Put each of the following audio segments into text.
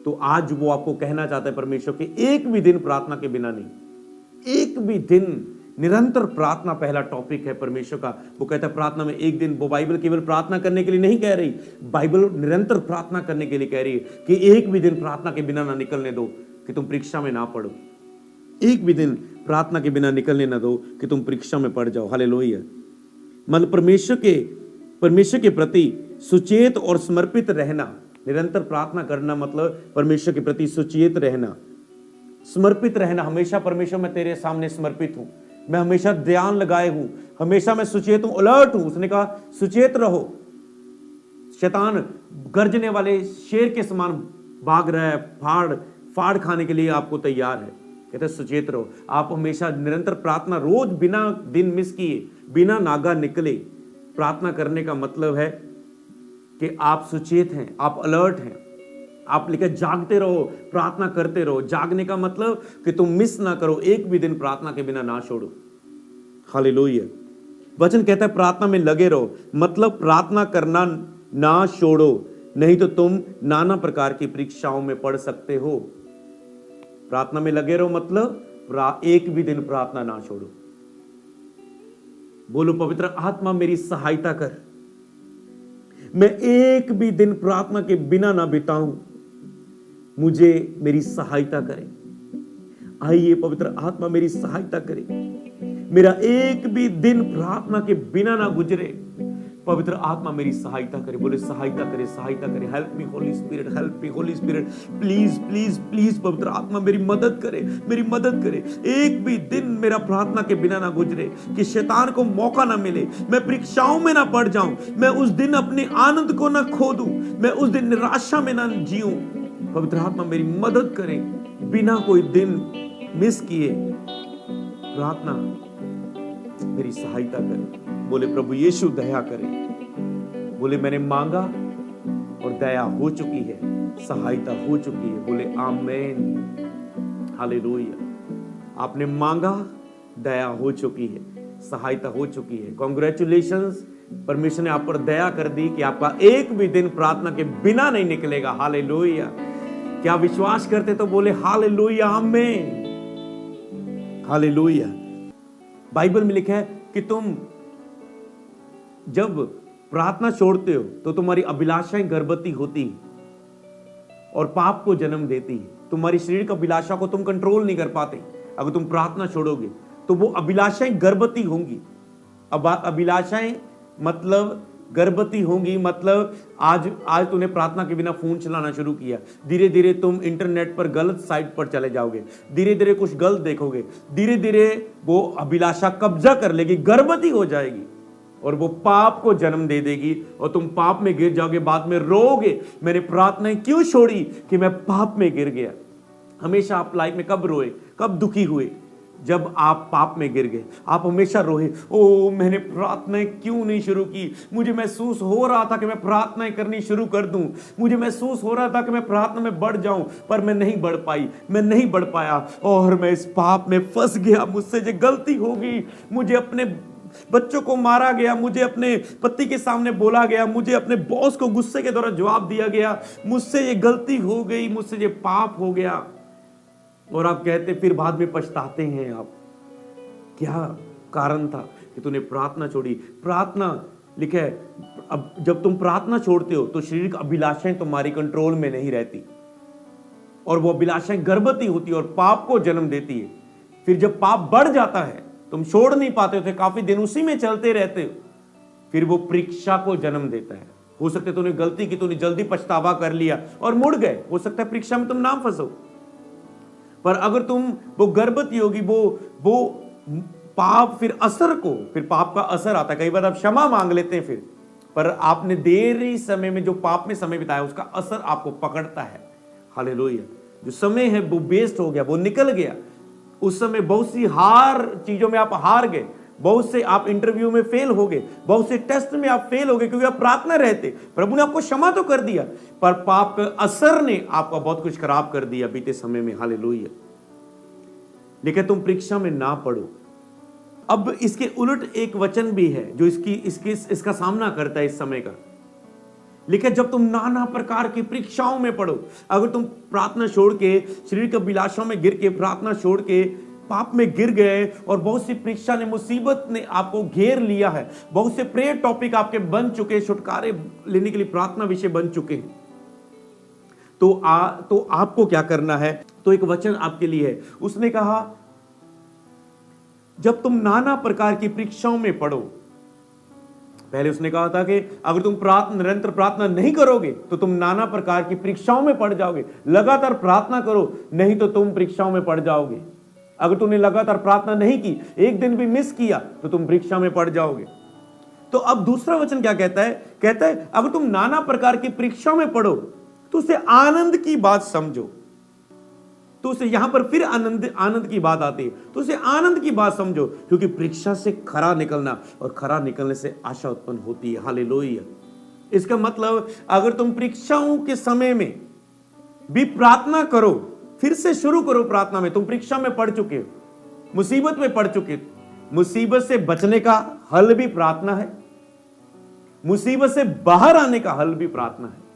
तो आज वो आपको कहना चाहता है परमेश्वर के एक भी दिन प्रार्थना के बिना नहीं, एक भी दिन निरंतर प्रार्थना पहला टॉपिक है परमेश्वर का। वो कहता है प्रार्थना में एक दिन, वो बाइबल केवल प्रार्थना करने के लिए नहीं कह रही, बाइबल निरंतर प्रार्थना करने के लिए कह रही है कि एक भी दिन प्रार्थना के बिना ना निकलने दो कि तुम परीक्षा में ना पढ़ो। एक भी दिन प्रार्थना के बिना निकलने ना दो कि तुम परीक्षा में पड़ जाओ। हालेलुया। मतलब परमेश्वर के प्रति सुचेत और समर्पित रहना। निरंतर प्रार्थना करना मतलब परमेश्वर के प्रति सुचेत रहना, समर्पित रहना। हमेशा परमेश्वर मैं तेरे सामने समर्पित हूं, मैं हमेशा ध्यान लगाए हूं, हमेशा मैं सुचेत हूं, अलर्ट हूं। उसने कहा सुचेत रहो। शैतान गर्जने वाले शेर के समान भाग रहा है, फाड़ खाने के लिए आपको तैयार है। कहते हैं सुचेत रहो। आप हमेशा निरंतर प्रार्थना, रोज बिना दिन मिस किए, बिना नागा निकले प्रार्थना करने का मतलब है कि आप सुचेत हैं, आप अलर्ट हैं, आप लेकर जागते रहो, प्रार्थना करते रहो। जागने का मतलब कि तुम मिस ना करो, एक भी दिन प्रार्थना के बिना ना छोड़ो। हालेलुया। वचन कहता है प्रार्थना में लगे रहो, मतलब प्रार्थना करना ना छोड़ो, नहीं तो तुम नाना प्रकार की परीक्षाओं में पड़ सकते हो। प्रार्थना में लगे रहो मतलब एक भी दिन प्रार्थना ना छोड़ो। बोलो पवित्र आत्मा मेरी सहायता कर, मैं एक भी दिन प्रार्थना के बिना ना बिताऊं, मुझे मेरी सहायता करे। आइए पवित्र आत्मा मेरी सहायता करे, मेरा एक भी दिन प्रार्थना के बिना ना गुजरे। पवित्र आत्मा मेरी सहायता करे। बोले सहायता करे, सहायता करे। Help me Holi spirit, help me Holi spirit. Please please please पवित्र आत्मा मेरी मदद करे, मेरी मदद करे। एक भी दिन मेरा प्रार्थना के बिना ना गुजरे कि शैतान को मौका ना मिले, मैं परीक्षाओं में ना पड़ जाऊं, मैं उस दिन अपने आनंद को ना खो दूं, मैं उस दिन निराशा में ना जीऊं। पवित्र आत्मा मेरी मदद करे, बिना कोई दिन मिस किए प्रार्थना मेरी सहायता करे। बोले प्रभु यीशु दया करे। बोले मैंने मांगा और दया हो चुकी है, सहायता हो चुकी है। बोले आमीन, हालेलुया। आपने मांगा, दया हो चुकी है, सहायता हो चुकी है। कांग्रेचुलेशंस, परमेश्वर ने आप पर दया कर दी कि आपका एक भी दिन प्रार्थना के बिना नहीं निकलेगा। हालेलुया। क्या विश्वास करते तो बोले हालेलुया, आमीन, हालेलुया। बाइबल में लिखा है कि तुम जब प्रार्थना छोड़ते हो तो तुम्हारी अभिलाषाएं गर्भवती होती और पाप को जन्म देती है। तुम्हारी शरीर का अभिलाषा को तुम कंट्रोल नहीं कर पाते। अगर तुम प्रार्थना छोड़ोगे तो वो अभिलाषाएं गर्भवती होंगी। अब अभिलाषाएं मतलब गर्भवती होंगी, मतलब आज तूने प्रार्थना के बिना फोन चलाना शुरू किया, धीरे धीरे तुम इंटरनेट पर गलत साइट पर चले जाओगे, धीरे धीरे कुछ गलत देखोगे, धीरे धीरे वो अभिलाषा कब्जा कर लेगी, गर्भवती हो जाएगी और वो पाप को जन्म दे देगी और तुम पाप में गिर जाओगे। बाद में रोओगे मैंने प्रार्थनाएं क्यों छोड़ी कि मैं पाप में गिर गया। हमेशा आप लाइफ में कब रोए, कब दुखी हुए? जब आप पाप में गिर गए। आप हमेशा रोए, ओ मैंने प्रार्थनाएं क्यों नहीं शुरू की। मुझे महसूस हो रहा था कि मैं प्रार्थनाएं करनी शुरू कर दूं, मुझे महसूस हो रहा था कि मैं प्रार्थना में बढ़ जाऊं, पर मैं नहीं बढ़ पाई, मैं नहीं बढ़ पाया और मैं इस पाप में फंस गया। मुझसे ये गलती होगी, मुझे अपने बच्चों को मारा गया, मुझे अपने पति के सामने बोला गया, मुझे अपने बॉस को गुस्से के द्वारा जवाब दिया गया, मुझसे ये गलती हो गई, मुझसे ये पाप हो गया। और आप कहते, फिर बाद में पछताते हैं आप, क्या कारण था कि तूने प्रार्थना छोड़ी। प्रार्थना लिखा है, अब जब तुम प्रार्थना छोड़ते हो तो शरीर की अभिलाषाएं तुम्हारी कंट्रोल में नहीं रहती और वो अभिलाषाएं गर्भवती होती है और पाप को जन्म देती है। फिर जब पाप बढ़ जाता है, तुम छोड़ नहीं पाते थे, काफी दिन उसी में चलते रहते हो, फिर वो परीक्षा को जन्म देता है। हो सकता है तूने गलती की, तूने जल्दी पछतावा कर लिया और मुड़ गए, हो सकता है परीक्षा में तुम ना फंसो। पर अगर तुम वो गर्भवती होगी, वो पाप फिर पाप का असर आता है। कई बार आप क्षमा मांग लेते हैं फिर, पर आपने देरी समय में जो पाप में समय बिताया उसका असर आपको पकड़ता है। हालेलुया। जो समय है वो वेस्ट हो गया, वो निकल गया। उस समय बहुत सी चीजों में आप हार गए, बहुत से आप इंटरव्यू में फेल हो गए, बहुत से टेस्ट में आप फेल हो गए क्योंकि आप प्रार्थना रहते। प्रभु ने आपको क्षमा तो कर दिया, पर पाप का असर ने आपका बहुत कुछ खराब कर दिया बीते समय में। हालेलुया। लेकिन तुम परीक्षा में ना पड़ो। अब इसके उलट एक वचन भी है जो इसका सामना करता है इस समय का, लिखा जब तुम नाना प्रकार की परीक्षाओं में पड़ो। अगर तुम प्रार्थना छोड़ के, शरीर के अभिलाषाओं में गिर के, प्रार्थना छोड़ के पाप में गिर गए और बहुत सी परीक्षा ने, मुसीबत ने आपको घेर लिया है, बहुत से प्रेयर टॉपिक आपके बन चुके, छुटकारे लेने के लिए प्रार्थना विषय बन चुके हैं, तो आपको क्या करना है? तो एक वचन आपके लिए है। उसने कहा जब तुम नाना प्रकार की परीक्षाओं में पड़ो। पहले उसने कहा था कि अगर तुम निरंतर प्रार्थना नहीं करोगे तो तुम नाना प्रकार की परीक्षाओं में पड़ जाओगे। लगातार प्रार्थना करो, नहीं तो तुम परीक्षाओं में पड़ जाओगे। अगर तुमने लगातार प्रार्थना नहीं की, एक दिन भी मिस किया, तो तुम परीक्षा में पड़ जाओगे। तो अब दूसरा वचन क्या कहता है? कहता है अगर तुम नाना प्रकार की परीक्षाओं में पड़ो तो उसे आनंद की बात समझो। तो उसे यहां पर फिर आनंद की बात आती है, तो उसे आनंद की बात समझो, क्योंकि परीक्षा से खरा निकलना, और खरा निकलने से आशा उत्पन्न होती है। हालेलुया। इसका मतलब अगर तुम परीक्षाओं के समय में भी प्रार्थना करो, फिर से शुरू करो प्रार्थना में। तुम परीक्षा में पड़ चुके हो, मुसीबत में पड़ चुके हो, मुसीबत से बचने का हल भी प्रार्थना है, मुसीबत से बाहर आने का हल भी प्रार्थना है।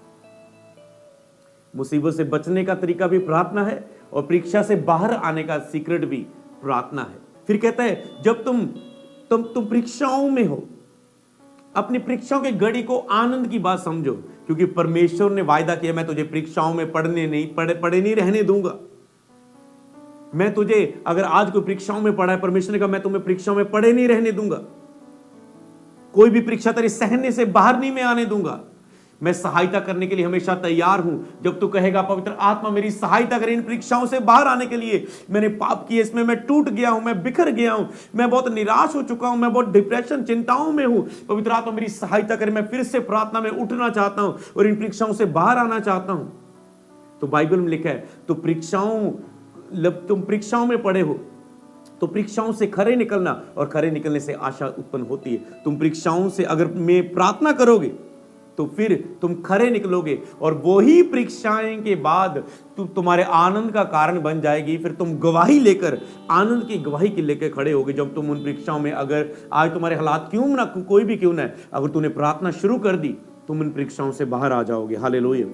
मुसीबत से बचने का तरीका भी प्रार्थना है, और परीक्षा से बाहर आने का सीक्रेट भी प्रार्थना है। फिर कहता है जब तुम परीक्षाओं में हो, अपनी परीक्षाओं के घड़ी को आनंद की बात समझो, क्योंकि परमेश्वर ने वायदा किया मैं तुझे परीक्षाओं में पड़े नहीं रहने दूंगा। मैं तुझे, अगर आज कोई परीक्षाओं में पड़ा है, परमेश्वर ने कहा मैं तुम्हें परीक्षाओं में पड़े नहीं रहने दूंगा। कोई भी परीक्षा तेरे सहने से बाहर नहीं मैं आने दूंगा। मैं सहायता करने के लिए हमेशा तैयार हूं। जब तू कहेगा पवित्र आत्मा मेरी सहायता करे इन परीक्षाओं से बाहर आने के लिए, मैंने पाप किए, इसमें मैं टूट गया हूं, मैं बिखर गया हूं, मैं बहुत निराश हो चुका हूं, मैं बहुत डिप्रेशन, चिंताओं में हूं, पवित्र आत्मा मेरी सहायता करे, मैं फिर से प्रार्थना में उठना चाहता हूं और इन परीक्षाओं से बाहर आना चाहता हूं। तो बाइबल में लिखा है तुम परीक्षाओं में पड़े हो, तो परीक्षाओं से खरे निकलना, और खरे निकलने से आशा उत्पन्न होती है। तुम परीक्षाओं से अगर में प्रार्थना करोगे तो फिर तुम खरे निकलोगे, और वही परीक्षाएं के बाद तुम्हारे आनंद का कारण बन जाएगी। फिर तुम गवाही लेकर, आनंद की गवाही के लेकर खड़े होगे। जब तुम उन परीक्षाओं में, अगर आज तुम्हारे हालात क्यों ना, कोई भी क्यों ना, अगर तूने प्रार्थना शुरू कर दी, तुम उन परीक्षाओं से बाहर आ जाओगे। हालेलुया।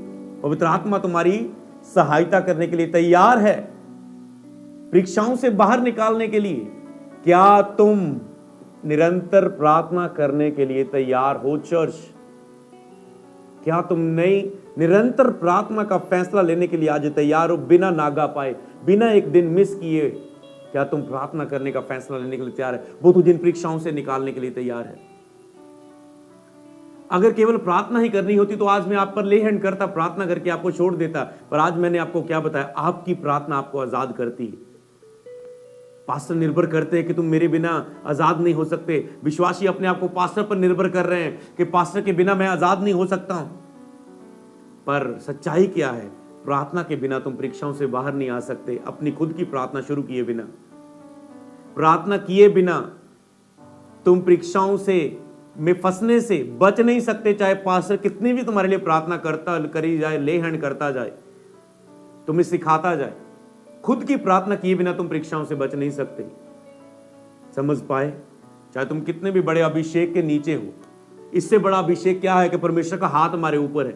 पवित्र आत्मा तुम्हारी सहायता करने के लिए तैयार है, परीक्षाओं से बाहर निकालने के लिए। क्या तुम निरंतर प्रार्थना करने के लिए तैयार हो चर्च? क्या तुम नई निरंतर प्रार्थना का फैसला लेने के लिए आज तैयार हो, बिना नागा पाए, बिना एक दिन मिस किए? क्या तुम प्रार्थना करने का फैसला लेने के लिए तैयार है? वो तुझे इन परीक्षाओं से निकालने के लिए तैयार है। अगर केवल प्रार्थना ही करनी होती तो आज मैं आप पर ले हैंड करता, प्रार्थना करके आपको छोड़ देता, पर आज मैंने आपको क्या बताया? आपकी प्रार्थना आपको आजाद करती है। पास्टर निर्भर करते हैं कि तुम मेरे बिना आजाद नहीं हो सकते। विश्वासी अपने आप को पास्टर पर निर्भर कर रहे हैं कि पास्टर के बिना मैं आजाद नहीं हो सकता हूं, पर सच्चाई क्या है? प्रार्थना के बिना तुम परीक्षाओं से बाहर नहीं आ सकते। अपनी खुद की प्रार्थना शुरू किए बिना, प्रार्थना किए बिना तुम परीक्षाओं से में फंसने से बच नहीं सकते। चाहे पास्टर कितनी भी तुम्हारे लिए प्रार्थना करी जाए, ले हैंड करता जाए, तुम्हें सिखाता जाए, खुद की प्रार्थना किए बिना तुम परीक्षाओं से बच नहीं सकते। समझ पाए? चाहे तुम कितने भी बड़े अभिषेक के नीचे हो, इससे बड़ा अभिषेक क्या है कि परमेश्वर का हाथ हमारे ऊपर है।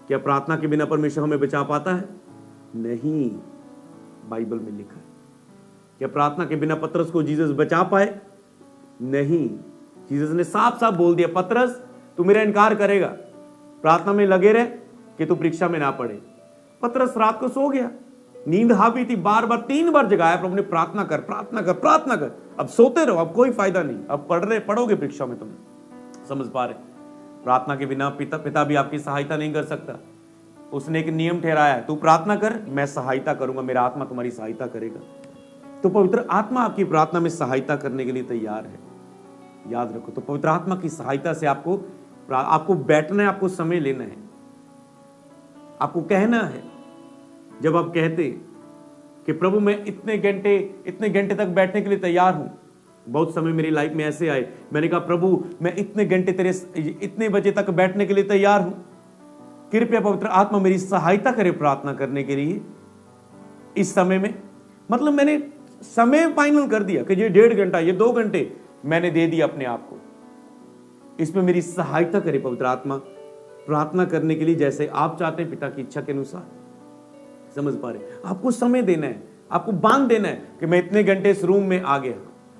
क्या प्रार्थना के बिना परमेश्वर हमें बचा पाता है? नहीं, बाइबल में लिखा है। क्या प्रार्थना के बिना पतरस को जीसस बचा पाए? नहीं, जीसस ने साफ साफ बोल दिया, पतरस तू मेरा इनकार करेगा, प्रार्थना में लगे रहे कि तू परीक्षा में ना पड़े। पतरस रात को सो गया, नींद हावी थी, बार बार 3 बार जगाया प्रभु ने, प्रार्थना कर, प्रार्थना कर, प्रार्थना कर। अब सोते रहो, अब कोई फायदा नहीं, अब पढ़ोगे परीक्षा में तुम। समझ पा रहे? प्रार्थना के बिना पिता भी आपकी सहायता नहीं कर सकता। उसने एक नियम ठहराया, तू प्रार्थना कर, मैं सहायता करूंगा, मेरा आत्मा तुम्हारी सहायता करेगा। तो पवित्र आत्मा आपकी प्रार्थना में सहायता करने के लिए तैयार है। याद रखो। तो पवित्र आत्मा की सहायता से आपको बैठना है, आपको समय लेना है, आपको कहना है। जब आप कहते कि प्रभु मैं इतने घंटे तक बैठने के लिए तैयार हूं। बहुत समय मेरी लाइफ में ऐसे आए, मैंने कहा प्रभु मैं इतने घंटे इतने बजे तक बैठने के लिए तैयार हूं, कृपया पवित्र आत्मा मेरी सहायता करे प्रार्थना करने के लिए इस समय में। मतलब मैंने समय फाइनल कर दिया कि ये 1.5 घंटा, ये 2 घंटे मैंने दे दिया अपने आप को, इसमें मेरी सहायता करे पवित्र आत्मा। प्रार्थना करने के लिए जैसे आप चाहते हैं पिता की इच्छा के अनुसार। समझ पा रहे? आपको समय देना है, आपको बांध देना है कि मैं इतने घंटे इस रूम में आ गया।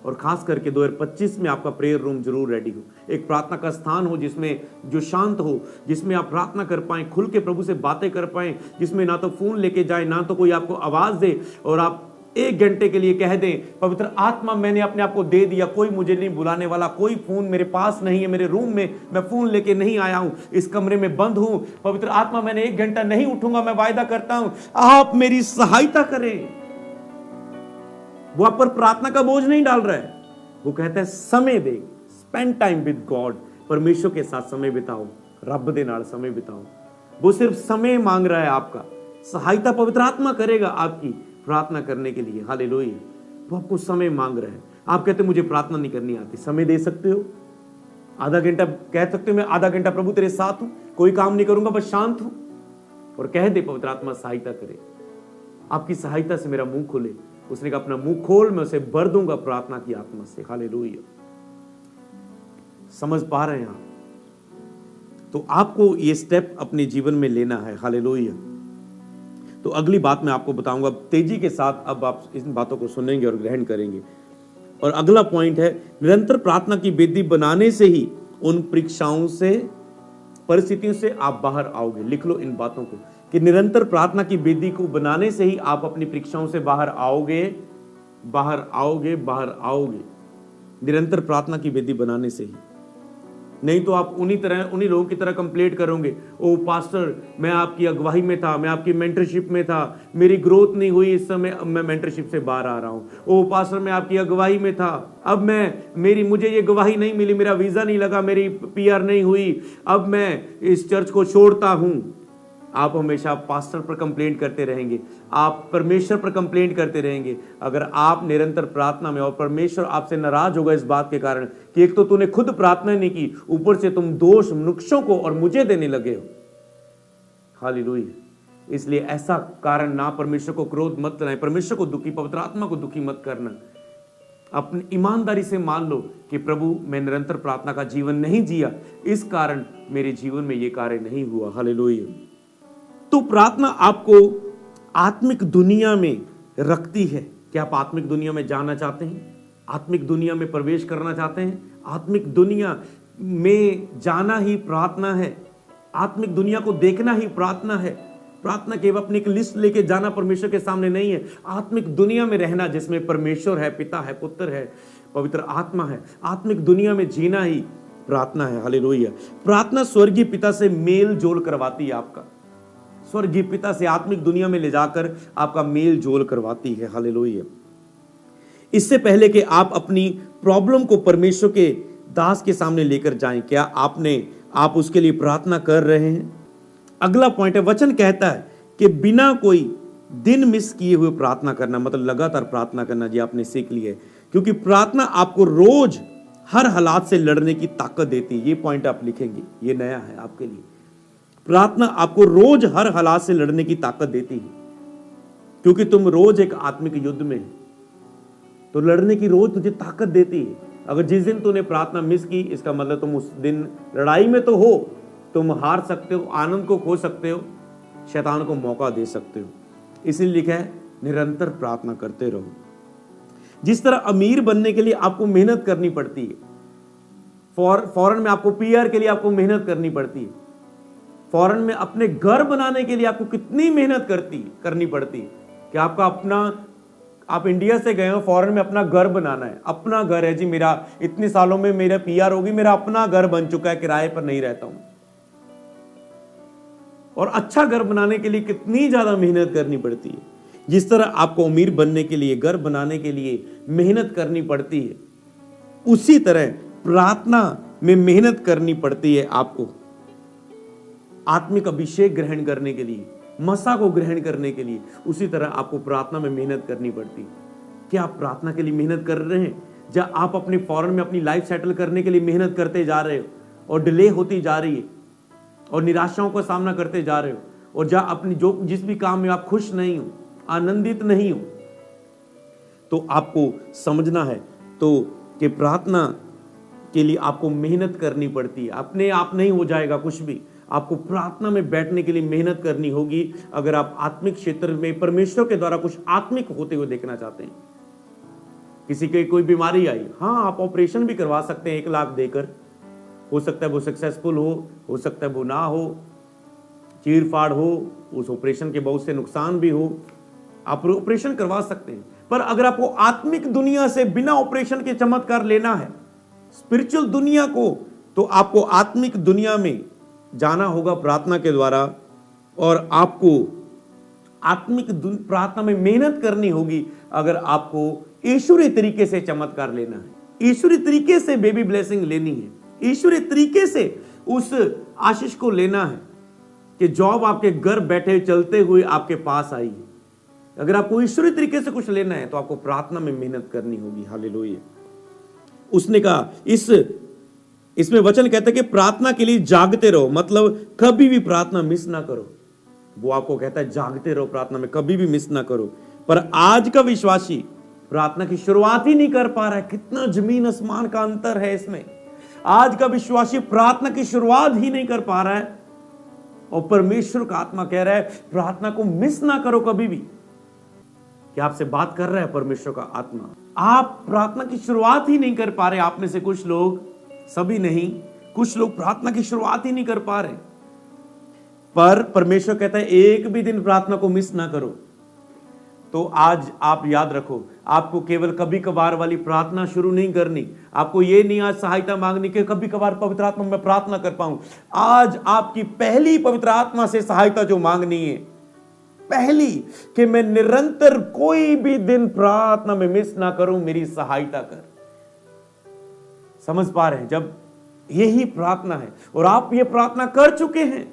और खास करके 2025 में आपका प्रेयर रूम जरूर रेडी हो, एक प्रार्थना का स्थान हो जिसमें जो शांत हो, जिसमें आप प्रार्थना कर पाएं, खुल के प्रभु से बातें कर पाएं, जिसमें ना तो फोन लेके जाए, ना तो कोई आपको आवाज दे, और आप 1 घंटे के लिए कह दें, पवित्र आत्मा मैंने अपने आप को दे दिया, कोई मुझे नहीं बुलाने वाला, कोई फोन मेरे पास नहीं है, मेरे रूम में मैं फोन लेके नहीं आया हूं, इस कमरे में बंद हूं। पवित्र आत्मा मैंने 1 घंटा नहीं उठूंगा, मैं वायदा करता हूं आप मेरी सहायता करें। वो आप पर प्रार्थना का बोझ नहीं डाल रहा है, वो कहता है समय दे, स्पेंड टाइम विद गॉड, परमेश्वर के साथ समय बिताओ, रब दे नाल समय बिताओ। वो सिर्फ समय मांग रहा है आपका, सहायता पवित्र आत्मा करेगा आपकी प्रार्थना करने के लिए। हालेलुया। वो आपको समय मांग रहा है। आप कहते मुझे प्रार्थना नहीं करनी आती, समय दे सकते हो, आधा घंटा कह सकते हो मैं आधा घंटा प्रभु तेरे साथ हूं, कोई काम नहीं करूंगा, बस शांत हूं, और कह दे पवित्र आत्मा सहायता करे, आपकी सहायता से मेरा मुंह खुले। उसने कहा अपना मुंह खोल, मैं उसे भर दूंगा प्रार्थना की आत्मा से। हालेलुया। समझ पा रहे हैं आप? तो आपको ये स्टेप अपने जीवन में लेना है। हालेलुया। तो अगली बात मैं आपको बताऊंगा तेजी के साथ, अब आप इन बातों को सुनेंगे और ग्रहण करेंगे। और अगला पॉइंट है, निरंतर प्रार्थना की वेदी बनाने से ही उन परीक्षाओं से, परिस्थितियों से आप बाहर आओगे। लिख लो इन बातों को कि निरंतर प्रार्थना की वेदी को बनाने से ही आप अपनी परीक्षाओं से बाहर आओगे, बाहर आओगे, बाहर आओगे। निरंतर प्रार्थना की वेदी बनाने से ही, नहीं तो आप उन्हीं लोगों की तरह कंप्लेंट करोगे, ओ पास्टर मैं आपकी अगुवाई में था, मैं आपकी मेंटरशिप में था, मेरी ग्रोथ नहीं हुई, इस समय अब मैं मेंटरशिप से बाहर आ रहा हूं। ओ पास्टर मैं आपकी अगुवाई में था, अब मुझे ये गवाही नहीं मिली, मेरा वीजा नहीं लगा, मेरी PR नहीं हुई, अब मैं इस चर्च को छोड़ता हूं। आप हमेशा पास्टर पर कंप्लेंट करते रहेंगे, आप परमेश्वर पर कंप्लेंट करते रहेंगे। अगर आप निरंतर प्रार्थना में, और परमेश्वर आपसे नाराज होगा इस बात के कारण कि एक तो तूने खुद प्रार्थना नहीं की, ऊपर से तुम दोष मनुष्यों को और मुझे देने लगे हो। हालेलुया। इसलिए ऐसा कारण ना परमेश्वर को क्रोध मत लाए, परमेश्वर को दुखी, पवित्र आत्मा को दुखी मत करना। अपनी ईमानदारी से मान लो कि प्रभु मैं निरंतर प्रार्थना का जीवन नहीं जिया, इस कारण मेरे जीवन में ये कार्य नहीं हुआ। हालेलुया। तो प्रार्थना आपको आत्मिक दुनिया में रखती है। क्या आप आत्मिक दुनिया में जाना चाहते हैं? आत्मिक दुनिया में प्रवेश करना चाहते हैं? आत्मिक दुनिया में जाना ही प्रार्थना है, आत्मिक दुनिया को देखना ही प्रार्थना है। प्रार्थना केवल अपनी एक लिस्ट लेके जाना परमेश्वर के सामने नहीं है, आत्मिक दुनिया में रहना जिसमें परमेश्वर है, पिता है, पुत्र है, पवित्र आत्मा है। आत्मिक दुनिया में जीना ही प्रार्थना है। हालेलुया। प्रार्थना स्वर्गीय पिता से मेल जोल करवाती है, आपका स्वर्गीय पिता से आत्मिक दुनिया में ले जाकर आपका मेल जोल करवाती है। हालेलुया। इससे पहले कि आप अपनी प्रॉब्लम को परमेश्वर के दास के सामने लेकर जाएं, क्या आप उसके लिए प्रार्थना कर रहे हैं? अगला पॉइंट है, वचन कहता है कि बिना कोई दिन मिस किए हुए प्रार्थना करना, मतलब लगातार प्रार्थना करना। जी आपने सीख लिया है, क्योंकि प्रार्थना आपको रोज हर हालात से लड़ने की ताकत देती है। ये पॉइंट आप लिखेंगे, ये नया है आपके लिए। प्रार्थना आपको रोज हर हालात से लड़ने की ताकत देती है, क्योंकि तुम रोज एक आत्मिक युद्ध में है, तो लड़ने की रोज तुझे ताकत देती है। अगर जिस दिन तूने प्रार्थना मिस की, इसका मतलब तुम उस दिन लड़ाई में तो हो, तुम हार सकते हो, आनंद को खो सकते हो, शैतान को मौका दे सकते हो। इसलिए लिखा है निरंतर प्रार्थना करते रहो। जिस तरह अमीर बनने के लिए आपको मेहनत करनी पड़ती है, फॉरेन में आपको PR के लिए आपको मेहनत करनी पड़ती है, फॉरेन में अपने घर बनाने के लिए आपको कितनी मेहनत करनी पड़ती है कि आप इंडिया से गए हो, फॉरेन में अपना घर बनाना है। अपना घर है जी मेरा, इतने सालों में मेरा PR होगी, मेरा अपना घर बन चुका है, किराए पर नहीं रहता हूं। और अच्छा घर बनाने के लिए कितनी ज्यादा मेहनत करनी पड़ती है। जिस तरह आपको अमीर बनने के लिए, घर बनाने के लिए मेहनत करनी पड़ती है, उसी तरह प्रार्थना में मेहनत करनी पड़ती है आपको। आत्मिक अभिषेक ग्रहण करने के लिए, मसा को ग्रहण करने के लिए, उसी तरह आपको प्रार्थना में मेहनत करनी पड़ती है। क्या आप प्रार्थना के लिए मेहनत कर रहे हैं? जब आप अपने फॉरेन में अपनी लाइफ सेटल करने के लिए मेहनत करते जा रहे हो और डिले होती जा रही है और निराशाओं का सामना करते जा रहे हो, और जहां अपनी जिस भी काम में आप खुश नहीं हो, आनंदित नहीं हो, तो आपको समझना है तो कि प्रार्थना के लिए आपको मेहनत करनी पड़ती है। अपने आप नहीं हो जाएगा कुछ भी, आपको प्रार्थना में बैठने के लिए मेहनत करनी होगी अगर आप आत्मिक क्षेत्र में परमेश्वर के द्वारा कुछ आत्मिक होते हुए देखना चाहते हैं। किसी की कोई बीमारी आई, हाँ आप ऑपरेशन भी करवा सकते हैं 1 लाख देकर, हो सकता है वो सक्सेसफुल हो सकता है वो ना हो, चीर फाड़ हो, उस ऑपरेशन के बहुत से नुकसान भी हो, आप ऑपरेशन करवा सकते हैं। पर अगर आपको आत्मिक दुनिया से बिना ऑपरेशन के चमत्कार लेना है, स्पिरिचुअल दुनिया को, तो आपको आत्मिक दुनिया में जाना होगा प्रार्थना के द्वारा, और आपको आत्मिक प्रार्थना में मेहनत करनी होगी अगर आपको ईश्वरीय तरीके से चमत्कार लेना है, ईश्वरीय तरीके से बेबी ब्लेसिंग लेनी है, ईश्वरीय तरीके से उस आशीष को लेना है कि जॉब आपके घर बैठे चलते हुए आपके पास आई है। अगर आपको ईश्वरीय तरीके से कुछ लेना है तो आपको प्रार्थना में मेहनत करनी होगी। हालेलुया। उसने कहा इसमें वचन कहता है कि प्रार्थना के लिए जागते रहो, मतलब कभी भी प्रार्थना मिस ना करो। वो आपको कहता है जागते रहो, प्रार्थना में कभी भी मिस ना करो। पर आज का विश्वासी प्रार्थना की शुरुआत ही नहीं कर पा रहा है। कितना जमीन आसमान का अंतर है इसमें। आज का विश्वासी प्रार्थना की शुरुआत ही नहीं कर पा रहा है, और परमेश्वर का आत्मा कह रहा है प्रार्थना को मिस ना करो कभी भी। क्या आपसे बात कर रहा है परमेश्वर का आत्मा? आप प्रार्थना की शुरुआत ही नहीं कर पा रहे। आप में से कुछ लोग, सभी नहीं, कुछ लोग प्रार्थना की शुरुआत ही नहीं कर पा रहे। पर परमेश्वर कहता है एक भी दिन प्रार्थना को मिस ना करो। तो आज आप याद रखो, आपको केवल कभी कभार वाली प्रार्थना शुरू नहीं करनी। आपको ये नहीं आज सहायता मांगनी कि कभी कभार पवित्र आत्मा में प्रार्थना कर पाऊं। आज आपकी पहली पवित्र आत्मा से सहायता जो मांगनी है, पहली, कि मैं निरंतर कोई भी दिन प्रार्थना में मिस ना करूं, मेरी सहायता कर। समझ पा रहे हैं? जब यही प्रार्थना है और आप ये प्रार्थना कर चुके हैं,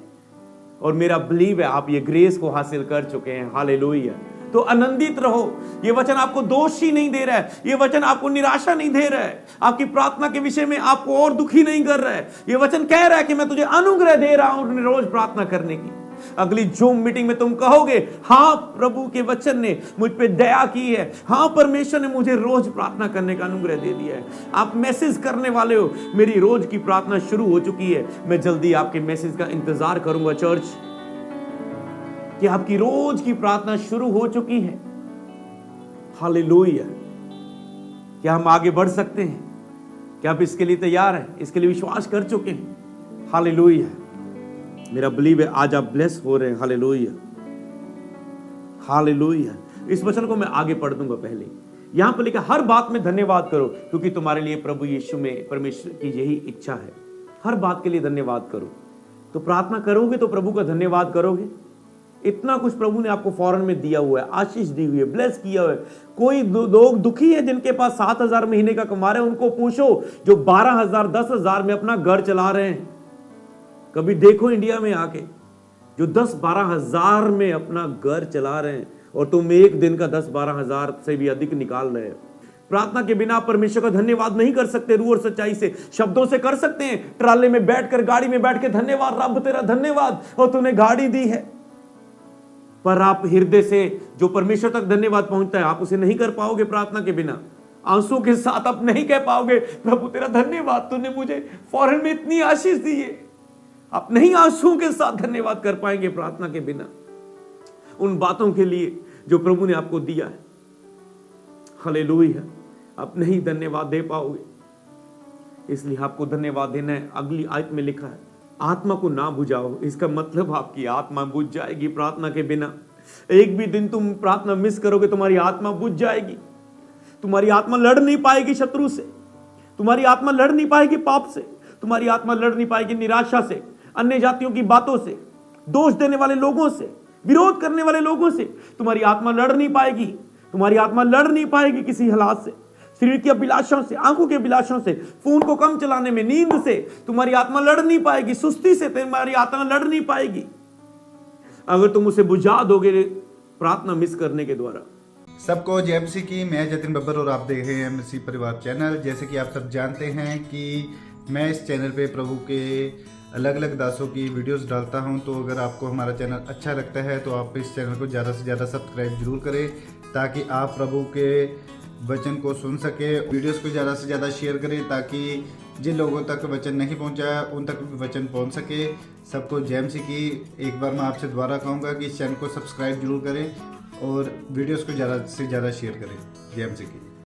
और मेरा बिलीव है आप ये ग्रेस को हासिल कर चुके हैं, हालेलुया, तो आनंदित रहो। ये वचन आपको दोष ही नहीं दे रहा है, ये वचन आपको निराशा नहीं दे रहा है, आपकी प्रार्थना के विषय में आपको और दुखी नहीं कर रहा है। ये वचन कह रहा है कि मैं तुझे अनुग्रह दे रहा हूं रोज प्रार्थना करने की। अगली जूम मीटिंग में तुम कहोगे हाँ प्रभु के वचन ने मुझ पे दया की है, हाँ परमेश्वर ने मुझे रोज प्रार्थना करने का अनुग्रह दे दिया है। आप मैसेज करने वाले हो, मेरी रोज की प्रार्थना शुरू हो चुकी है। मैं जल्दी आपके मैसेज का इंतजार करूंगा चर्च, कि आपकी रोज की प्रार्थना शुरू हो चुकी है। हालेलुया। क्या हम आगे बढ़ सकते हैं? क्या आप इसके लिए तैयार हैं? इसके लिए विश्वास कर चुके हैं? हालेलुया। मेरा बिलीव है आज आप ब्लेस हो रहे हैं। Hallelujah, hallelujah. इस वचन को मैं आगे पढ़ दूंगा। पहले यहां पर लिखा हर बात में धन्यवाद करो, क्योंकि तुम्हारे लिए प्रभु यीशु में परमेश्वर की यही इच्छा है। हर बात के लिए धन्यवाद करो। तो प्रार्थना करोगे तो प्रभु का धन्यवाद करोगे। इतना कुछ प्रभु ने आपको फौरन में दिया हुआ है, आशीष दी हुई है, ब्लेस किया हुआ है। कोई लोग दुखी है जिनके पास 7,000 महीने का कमा रहे हैं, उनको पूछो जो 12,000 10,000 में अपना घर चला रहे हैं। कभी देखो इंडिया में आके जो 10-12 हजार में अपना घर चला रहे हैं, और तुम एक दिन का 10-12 हजार से भी अधिक निकाल रहे हो। प्रार्थना के बिना परमेश्वर का धन्यवाद नहीं कर सकते। रूह और सच्चाई से, शब्दों से कर सकते हैं, ट्राले में बैठकर, गाड़ी में बैठ के धन्यवाद रब तेरा धन्यवाद, और तूने गाड़ी दी है। पर आप हृदय से जो परमेश्वर तक धन्यवाद पहुंचता है, आप उसे नहीं कर पाओगे। प्रार्थना के बिना आंसू के साथ आप नहीं कह पाओगे प्रभु तेरा धन्यवाद, तूने मुझे फौरन में इतनी आशीष दी है। आप नहीं आंसुओं के साथ धन्यवाद कर पाएंगे प्रार्थना के बिना उन बातों के लिए जो प्रभु ने आपको दिया है। हालेलुया। आप नहीं धन्यवाद दे पाओगे, इसलिए आपको धन्यवाद देना है। अगली आयत में लिखा है आत्मा को ना बुझाओ। इसका मतलब आपकी आत्मा बुझ जाएगी प्रार्थना के बिना। एक भी दिन तुम प्रार्थना मिस करोगे, तुम्हारी आत्मा बुझ जाएगी। तुम्हारी आत्मा लड़ नहीं पाएगी शत्रु से, तुम्हारी आत्मा लड़ नहीं पाएगी पाप से, तुम्हारी आत्मा लड़ नहीं पाएगी निराशा से, अन्य जातियों की बातों से, दोष देने वाले लोगों से, विरोध करने वाले लोगों से। तुम्हारी आत्मा लड़ नहीं पाएगी। तुम्हारी आत्मा लड़ नहीं पाएगी किसी हालात से, शरीर की अभिलाषाओं से, आंखों की अभिलाषाओं से, फोन को कम चलाने में, नींद से तुम्हारी आत्मा लड़ नहीं पाएगी, सुस्ती से तुम्हारी आत्मा लड़ नहीं पाएगी, अगर तुम उसे बुझा दोगे प्रार्थना मिस करने के द्वारा। सबको जय मसीह की। मैं जतिन बब्बर और आप देख रहे हैं मसीह परिवार चैनल। जैसे कि आप सब जानते हैं कि मैं इस चैनल पे प्रभु के अलग अलग दासों की वीडियोस डालता हूं, तो अगर आपको हमारा चैनल अच्छा लगता है तो आप इस चैनल को ज़्यादा से ज़्यादा सब्सक्राइब जरूर करें, ताकि आप प्रभु के वचन को सुन सके। वीडियोस को ज़्यादा से ज़्यादा शेयर करें ताकि जिन लोगों तक वचन नहीं पहुंचा उन तक भी वचन पहुंच सके। सबको जय मसीह की। एक बार मैं आपसे दोबारा कहूँगा कि इस चैनल को सब्सक्राइब जरूर करें और वीडियोस को ज़्यादा से ज़्यादा शेयर करें। जय मसीह की।